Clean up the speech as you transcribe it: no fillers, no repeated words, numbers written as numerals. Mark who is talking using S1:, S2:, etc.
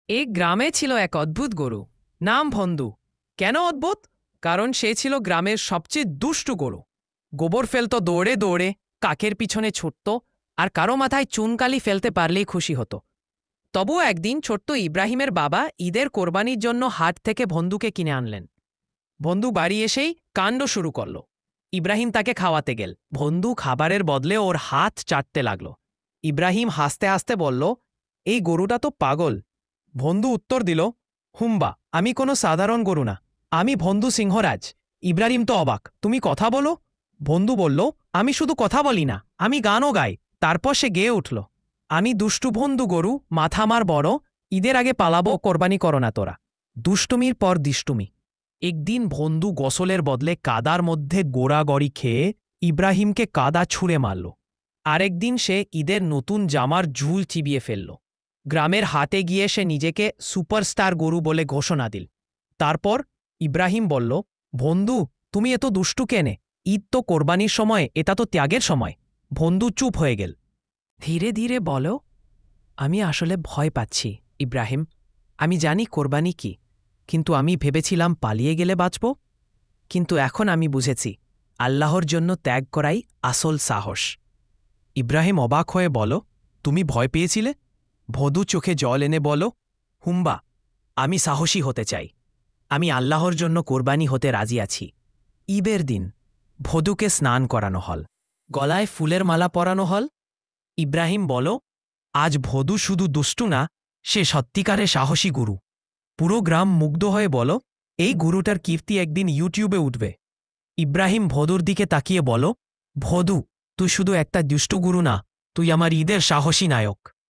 S1: এই গ্রামে ছিল এক অদ্ভুত গরু, নাম ভন্দু। কেন অদ্ভুত? কারণ সে ছিল গ্রামের সবচেয়ে দুষ্টু গরু। গোবর ফেলত দৌড়ে দৌড়ে, কাকের পিছনে ছুটত, আর কারো মাথায় চুনকালি ফেলতে পারলেই খুশি হতো। তবুও একদিন ছোট্ট ইব্রাহিমের বাবা ঈদের কোরবানির জন্য হাট থেকে ভন্দুকে কিনে আনলেন। ভন্দু বাড়ি এসেই কাণ্ড শুরু করল। ইব্রাহিম তাকে খাওয়াতে গেল। ভন্দু খাবারের বদলে ওর হাত চাটতে লাগল। ইব্রাহিম হাসতে হাসতে বলল, এই গরুটা তো পাগল। ভন্দু উত্তর দিল, হুম্বা, আমি কোনো সাধারণ গরু না, আমি ভন্দু সিংহরাজ। ইব্রাহিম তো অবাক, তুমি কথা বলো? ভন্দু বলল, আমি শুধু কথা বলি না, আমি গানও গাই। তারপর সে গেয়ে উঠল, আমি দুষ্টু ভন্দু গরু, মাথা আমার বড়, ঈদের আগে পালাবো, কোরবানি করো না তোরা। দুষ্টুমির পর দিষ্টুমি। একদিন ভন্দু গোসলের বদলে কাদার মধ্যে গোড়াগড়ি খেয়ে ইব্রাহিমকে কাদা ছুঁড়ে মারল। আরেকদিন সে ঈদের নতুন জামার ঝুল চিবিয়ে ফেলল। গ্রামের হাটে গিয়ে সে নিজেকে সুপারস্টার গরু বলে ঘোষণা দিল। তারপর ইব্রাহিম বলল, বন্ধু, তুমি এত দুষ্টু কেনে? ঈদ তো কোরবানির সময়, এটা তো ত্যাগের সময়। বন্ধু চুপ হয়ে গেল। ধীরে ধীরে বলো, আমি আসলে ভয় পাচ্ছি ইব্রাহিম। আমি জানি কোরবানি কি, কিন্তু আমি ভেবেছিলাম পালিয়ে গেলে বাঁচব। কিন্তু এখন আমি বুঝেছি, আল্লাহর জন্য ত্যাগ করাই আসল সাহস। ইব্রাহিম অবাক হয়ে বল, তুমি ভয় পেয়েছিলে? ভদু চোখে জল এনে বল, হুম্বা, আমি সাহসী হতে চাই। আমি আল্লাহর জন্য কোরবানি হতে রাজি আছি। ঈদের দিন ভদুকে স্নান করানো হল, গলায় ফুলের মালা পরানো হল। ইব্রাহিম বল, আজ ভদু শুধু দুষ্টু না, সে সত্যিকারের সাহসী গুরু। পুরো গ্রাম মুগ্ধ হয়ে বল, এই গুরুটার কীর্তি একদিন ইউটিউবে উঠবে। ইব্রাহিম ভদুর দিকে তাকিয়ে বল, ভদু, তুই শুধু একটা দুষ্টু গুরু না, তুই আমার ঈদের সাহসী নায়ক।